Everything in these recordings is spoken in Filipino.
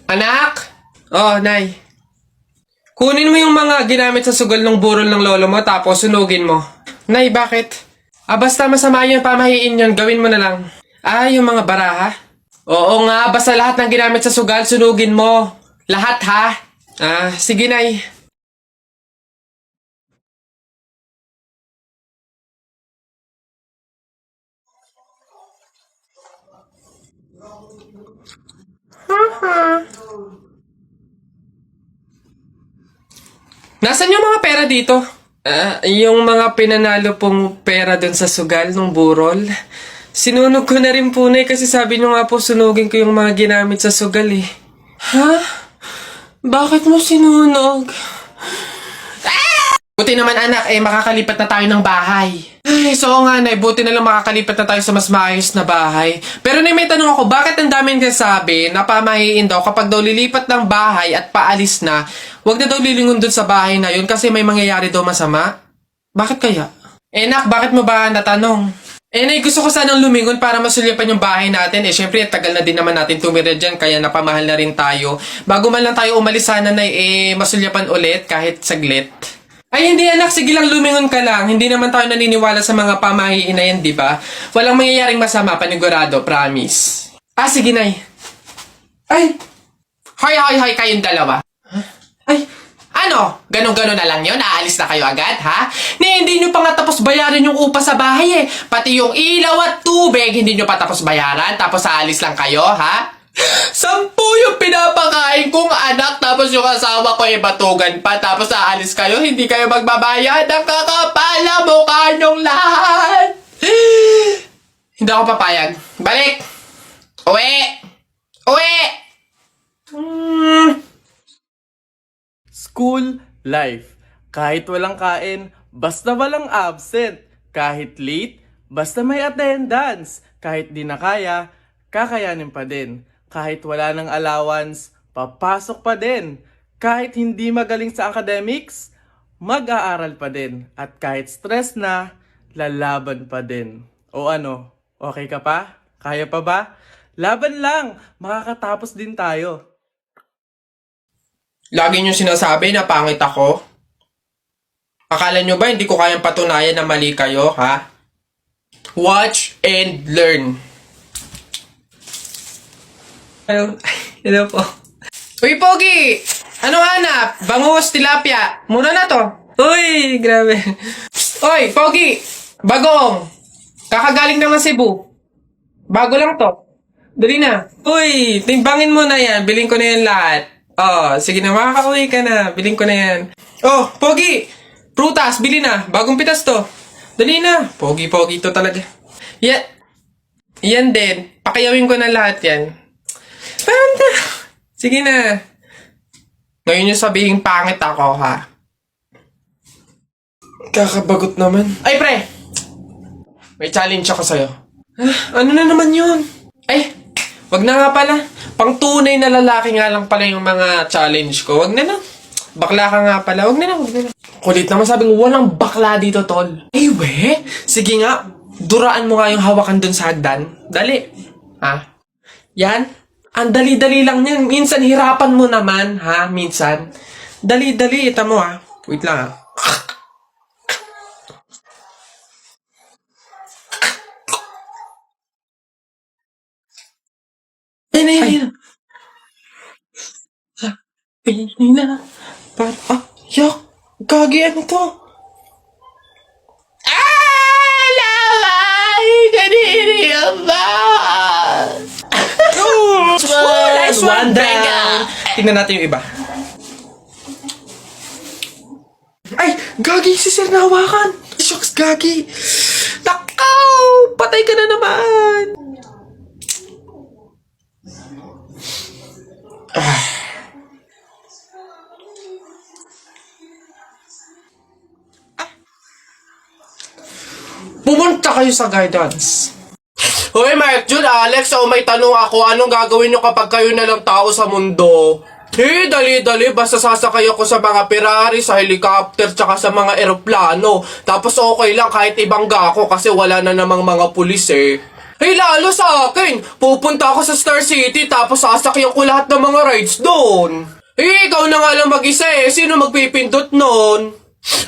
Anak? Oh, Nay. Kunin mo yung mga ginamit sa sugal ng burol ng lolo mo tapos sunugin mo. Nay, bakit? Basta masama yung pamahiin yun, gawin mo na lang. Yung mga baraha? Oo nga, basta lahat ng ginamit sa sugal, sunugin mo. Lahat ha? Sige, Nay. Nasaan yung mga pera dito? Yung mga pinanalo pong pera dun sa sugal ng burol. Sinunog ko na rin po na kasi sabi nyo nga po sunugin ko yung mga ginamit sa sugal eh. Ha? Bakit mo sinunog? Buti naman anak, makakalipat na tayo ng bahay. So nga Nay, buti na lang makakalipat na tayo sa mas maayos na bahay. Pero may tanong ako, bakit ang daming kasabi na pamahiin daw kapag daw lilipat ng bahay at paalis na, wag na daw lilingon dun sa bahay na yun kasi may mangyayari daw masama? Bakit kaya? Nak, bakit mo ba natanong? Nay, gusto ko sanang lumingon para masulyapan yung bahay natin. Syempre, tagal na din naman natin tumira dyan, kaya napamahal na rin tayo. Bago man lang tayo umalis sana na masulyapan ulit kahit saglit. Hindi anak, sige lang lumingon ka lang. Hindi naman tayo naniniwala sa mga pamahiin na yan, di ba? Walang mangyayaring masama, panigurado, promise. Sige Nay. Hoy, kayong dalawa. Ano? Ganon-ganon na lang yun? Aalis na kayo agad, ha? Hindi nyo pa nga tapos bayaran yung upa sa bahay Pati yung ilaw at tubig, hindi nyo pa tapos bayaran, tapos aalis lang kayo, ha? 10 yung pinapakain kong anak, tapos yung asawa ko batugan pa, tapos aalis kayo, hindi kayo magbabayad. Ang kakapal na mukha nyong lahat. Hindi ako papayag. Balik! Uwi! School life. Kahit walang kain, basta walang absent. Kahit late, basta may attendance. Kahit di na kaya, kakayanin pa din. Kahit wala ng allowance, papasok pa din. Kahit hindi magaling sa academics, mag-aaral pa din. At kahit stress na, lalaban pa din. O ano, okay ka pa? Kaya pa ba? Laban lang, makakatapos din tayo. Lagi nyo sinasabi na pangit ako? Akala nyo ba hindi ko kayang patunayan na mali kayo, ha? Watch and learn. Hello po. Uy, Pogi! Ano hanap? Bangus, tilapia. Mura na to. Uy, grabe. Uy, Pogi! Bagong! Kakagaling naman Cebu. Bago lang to. Dali na. Uy, timbangin mo na yan. Biling ko na yan lahat. Sige na, makakauwi ka na. Biling ko na yan. Pogi! Prutas, bili na. Bagong pitas to. Dali na. Pogi to talaga. Yan din. Pakayawin ko na lahat yan. Sige na. Ngayon yung sabihin pangit ako, ha? Kakabagot naman. Ay, pre! May challenge ako sa'yo. Ano na naman yun? Wag na nga pala. Pang tunay na lalaki nga lang pala yung mga challenge ko. Wag na na. Bakla ka nga pala. Wag na na. Kulit naman sabing walang bakla dito, tol. Sige nga. Duraan mo nga yung hawakan dun sa hagdan. Dali. Yan. Ang dali-dali lang yan. Minsan hirapan mo naman, ha? Minsan. Dali-dali. Ita mo, ha? Wait lang, ha? Ayun. Ayun na. Yak. Gagi, ano to? Kadiri ba? One down. Tingnan natin yung iba. Gagi, si Sir nahawakan. Shucks, Gagi. Takaw! Patay ka na naman. Pumunta kayo sa guidance. Hoy, Mark, Jun, Alex, may tanong ako. Anong gagawin nyo kapag kayo na lang tao sa mundo? Dali-dali. Basta sasakay ako sa mga Ferrari, sa helicopter, tsaka sa mga eroplano. Tapos okay lang kahit ibangga ako kasi wala na namang mga pulis Ay, lalo sa akin. Pupunta ako sa Star City tapos sasakyan ko lahat ng mga rides doon. Eh, ikaw na nga lang mag-isa eh. Sino magpipindot nun?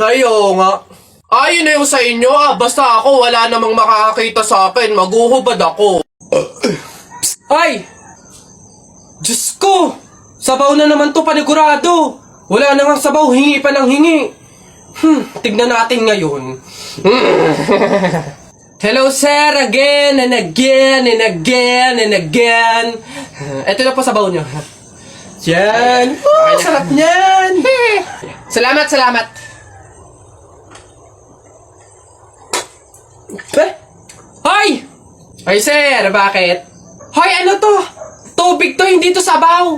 Ayo nga. Ayun na yung sa inyo ah. Basta ako wala namang makakakita sa akin. Maguhubad ako. Ay! Diyos ko! Sabaw na naman to panigurado. Wala na nga sabaw. Hingi pa ng hingi. Tignan natin ngayon. Hello sir, again and again and again and again. Ito na po sabaw nyo. Yan. Oh, sarap niyan. Salamat, salamat. Hoy! Hoy sir, bakit? Hoy, ano to? Tubig to, hindi to sabaw.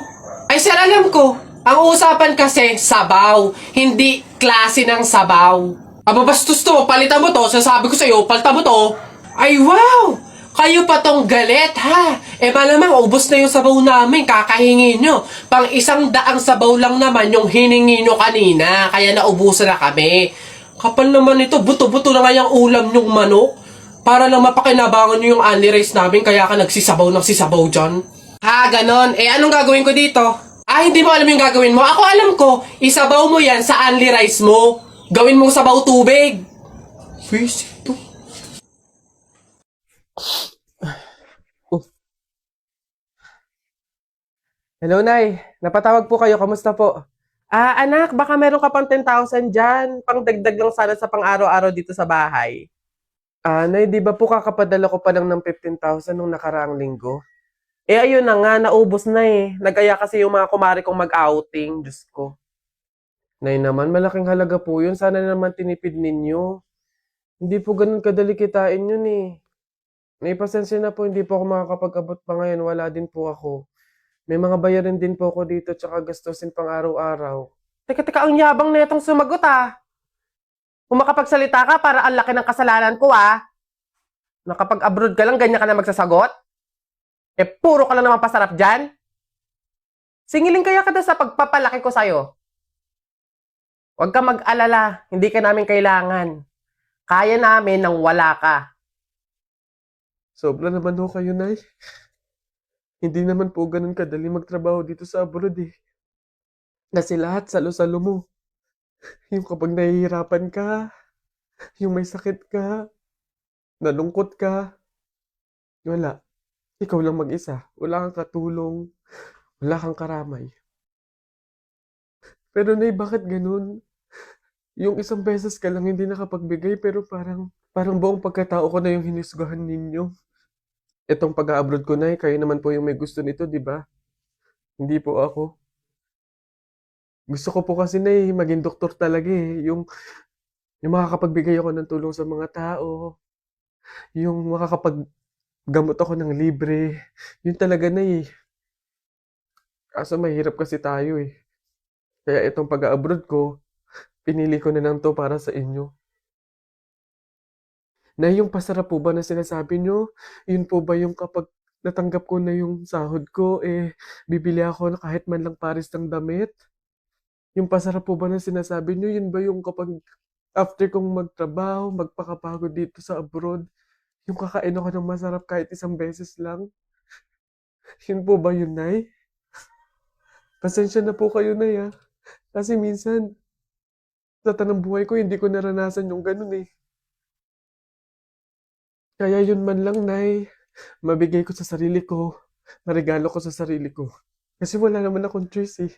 Ay sir, alam ko. Ang usapan kasi, sabaw. Hindi klase ng sabaw. Aba bastos to, palitan mo to. Sasabi ko sa'yo, palitan mo to. Ay wow! Kayo pa tong galit ha? Eh malamang ubos na yung sabaw namin, kakahingi nyo. Pang 100 sabaw lang naman yung hiningi nyo kanina, kaya naubusan na kami. Kapal naman ito, buto-buto na nga yung ulam nyong manok. Para lang mapakinabangan nyo yung only rice namin, kaya ka nagsisabaw ng sisabaw dyan. Ha, ganon. Eh anong gagawin ko dito? Ah, hindi mo alam yung gagawin mo? Ako alam ko, isabaw mo yan sa only rice mo. Gawin mong sabaw tubig. Face ito. Hello, Nay. Napatawag po kayo. Kamusta po? Ah, anak, baka meron ka pang 10,000 dyan. Pang dagdag lang sana sa pang-araw-araw dito sa bahay. Ah, Nay, di ba po kakapadala ko pa lang ng 15,000 nung nakaraang linggo? Eh, ayun na nga, naubos na eh. Nagaya kasi yung mga kumari kong mag-outing. Diyos ko. Nay naman, malaking halaga po yun. Sana naman tinipid ninyo. Hindi po ganun kadali kitain yun eh. May pasensya na po, hindi po ako makakapag-abot pa ngayon. Wala din po ako. May mga bayarin din po ako dito tsaka gastusin pang araw-araw. Teka, ang yabang na itong sumagot ah. Kung makapagsalita ka, para ang laki ng kasalanan ko ah. Nakapag-abroad ka lang, ganyan ka na magsasagot? Eh, puro ka lang naman pasarap dyan. Singilin kaya ka sa pagpapalaki ko sa'yo. Huwag ka mag-alala, hindi ka namin kailangan. Kaya namin nang wala ka. Sobra naman ho kayo, Nay. Hindi naman po ganun kadali magtrabaho dito sa abroad eh. Kasi lahat salo-salo mo. Yung kapag nahihirapan ka, yung may sakit ka, nalungkot ka, wala. Ikaw lang mag-isa. Wala kang katulong, wala kang karamay. Pero Nay, bakit ganun? Yung isang beses ka lang hindi nakapagbigay pero parang buong pagkatao ko na yung hinisgahan ninyo. Itong pag-a-abroad ko, Nay, kayo naman po yung may gusto nito, di ba? Hindi po ako. Gusto ko po kasi na maging doktor talaga eh. Yung makakapagbigay ako ng tulong sa mga tao. Yung makakapaggamot ako ng libre. Yun talaga na eh. Kaso mahirap kasi tayo eh. Kaya itong pag-a-abroad ko, pinili ko na lang to para sa inyo. Na yung pasarap po ba na sinasabi nyo? Yun po ba yung kapag natanggap ko na yung sahod ko, eh, bibili ako na kahit man lang pares ng damit? Yung pasarap po ba na sinasabi nyo? Yun ba yung kapag after kong magtrabaho, magpakapagod dito sa abroad, yung kakain ako ng masarap kahit isang beses lang? Yun po ba yun, Nay? Pasensya na po kayo, Nay, ah. Kasi minsan, sa tanang buhay ko, hindi ko naranasan yung ganun eh. Kaya yun man lang, Nay, mabigay ko sa sarili ko, maregalo ko sa sarili ko. Kasi wala naman akong choice eh.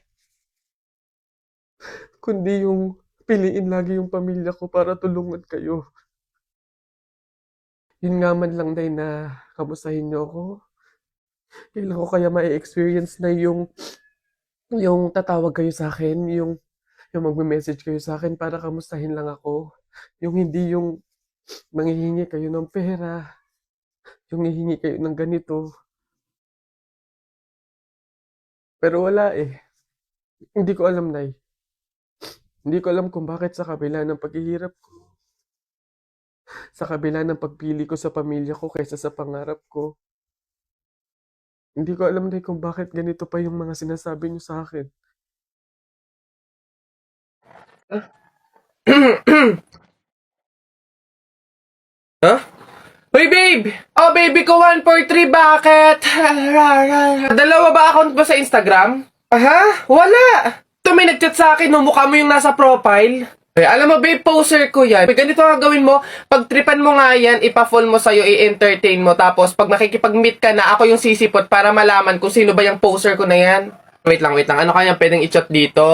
Kundi yung piliin lagi yung pamilya ko para tulungan kayo. Yun nga man lang, Nay, na kamustahin niyo ako. Kailan ko kaya ma-experience na yung tatawag kayo sa akin, yung magme-message kayo sa akin para kamustahin lang ako. Yung hindi yung manghihingi kayo ng pera, yung hihingi kayo ng ganito. Pero wala eh. Hindi ko alam, Nay. Hindi ko alam kung bakit sa kabila ng paghihirap ko, sa kabila ng pagpili ko sa pamilya ko kaysa sa pangarap ko, hindi ko alam, Nay, kung bakit ganito pa yung mga sinasabi niyo sa akin. Ha? Hoy, babe! Oh, baby ko, 143, bakit? Dalawa ba account mo sa Instagram? Aha? Wala! Ito may nag-chat sa akin, no? Mukha mo yung nasa profile. Eh, alam mo, babe, poser ko yan. Ganito nga gawin mo, pag tripan mo nga yan, ipa-phone mo sa'yo, i-entertain mo. Tapos, pag makikipag-meet ka na, ako yung sisipot para malaman kung sino ba yung poser ko na yan. Wait lang. Ano kaya pwedeng i-chat dito?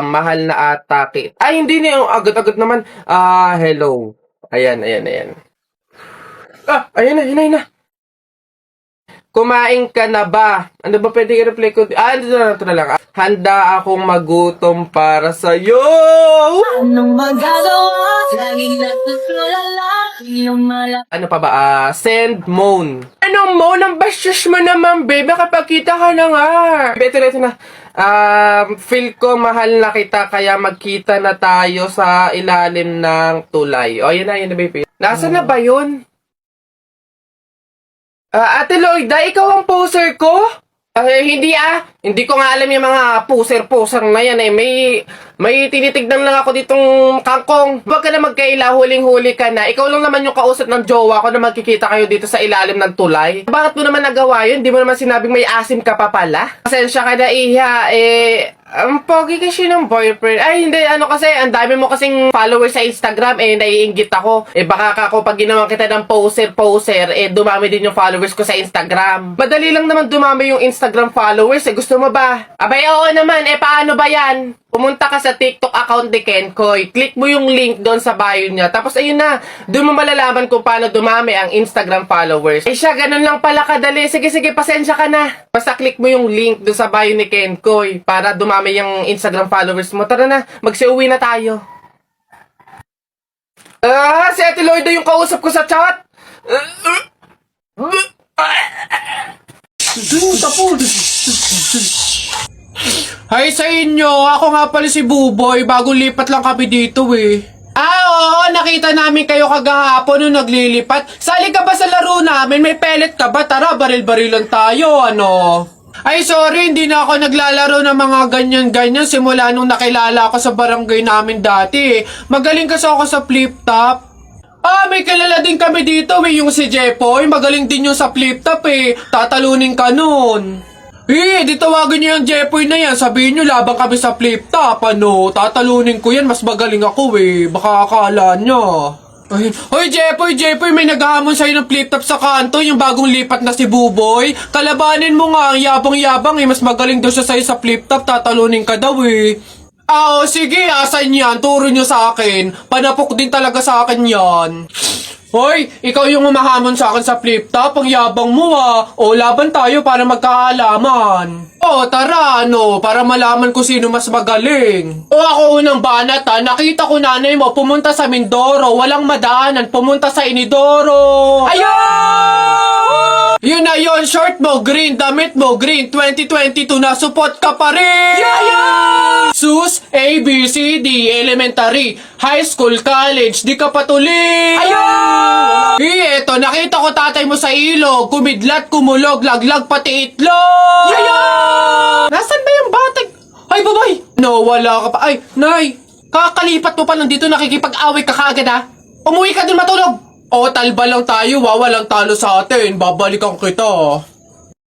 Mahal na atake. Ay, hindi niya. Agad-agad naman. Hello. Ayan. Ayun na. Kumain ka na ba? Ano ba pwede i-reply ko? Ito na lang. Handa akong magutom para sa'yo! Anong magagawa? Laging natutulala iyong Ano pa ba? Send moan. Anong moan? Ang bastos mo naman, babe. Kapag kita ka na nga. Ito na. Feel ko mahal na kita, kaya magkita na tayo sa ilalim ng tulay. O, yun na, babe. Nasaan na ba yun? Ate Lloyda, ikaw ang poser ko? Hindi Hindi ko nga alam yung mga poser na yan eh. May tinitignan lang ako ditong kangkong. Huwag ka na magkaila, huling-huli ka na. Ikaw lang naman yung kausap ng jowa ko na magkikita kayo dito sa ilalim ng tulay. Bakit mo naman nagawa yun? Di mo naman sinabing may asim ka pa pala? Pasensya ka na, Iha. Ang pogi kasi ng boyfriend. Ay, hindi. Kasi, ang dami mo kasing followers sa Instagram. Naiinggit ako. Baka ako pag ginawa kita ng poser, dumami din yung followers ko sa Instagram. Madali lang naman dumami yung Instagram followers. Gusto mo ba? Abay, oo naman. Paano ba yan? Pumunta ka sa TikTok account ni Kenkoy. Click mo yung link doon sa bio niya. Tapos, ayun na. Doon mo malalaman kung paano dumami ang Instagram followers. Siya, ganun lang pala kadali. Sige, pasensya ka na. Basta click mo yung link doon sa bio ni Kenkoy para dumami yung Instagram followers mo. Tara na, magsiuwi na tayo. Si Ate Lloyda yung kausap ko sa chat. Hi sa inyo, ako nga pala si Buboy, bagong lipat lang kami dito eh. Oo, nakita namin kayo kagahapon nung naglilipat. Sali ka ba sa laro namin? May pellet ka ba? Tara, baril-barilan tayo, ano? Ay, sorry, hindi na ako naglalaro ng mga ganyan-ganyan simula nung nakilala ako sa barangay namin dati eh. Magaling kasi ako sa flip-top. May kilala din kami dito eh, yung si Jepoy. Magaling din yung sa flip-top eh. Tatalunin ka nun. Di tawagin niyo yung Jepoy na yan. Sabihin niyo, labang kami sa flip-top, ano? Tatalunin ko yan, mas magaling ako eh. Baka akala niyo. Hoy, Jepoy, may naghahamon sa'yo ng flip-top sa kanto, yung bagong lipat na si Buboy. Kalabanin mo nga, ang yabang-yabang eh. Mas magaling daw siya sa'yo sa flip-top, tatalunin ka daw eh. Sige, asan yan? Turo niyo sa akin. Panapok din talaga sa akin yan. Hoy, ikaw yung umahamon sa akin sa flip-top, ang yabang mo laban tayo para magkaalaman. Tara, para malaman ko sino mas magaling. Ako unang banat nakita ko nanay mo pumunta sa Mindoro, walang madaanan, pumunta sa Inidoro. Ayun! Yun na yun, short mo green, damit mo green, 2022 na support ka pa rin! Yeah! Sus, A, B, C, D, elementary, high school, college, di ka patuloy! Ayun! Eto, nakita ko tatay mo sa ilog, kumidlat, kumulog, laglag, pati itlog! Yeah! Nasaan ba yung batag? Ay, babay! No, wala ka pa. Ay, nay! Kakalipat mo pa lang dito, nakikipag-away ka kaagad Umuwi ka dun matulog! Talba lang tayo walang talo sa atin. Babalikan kita.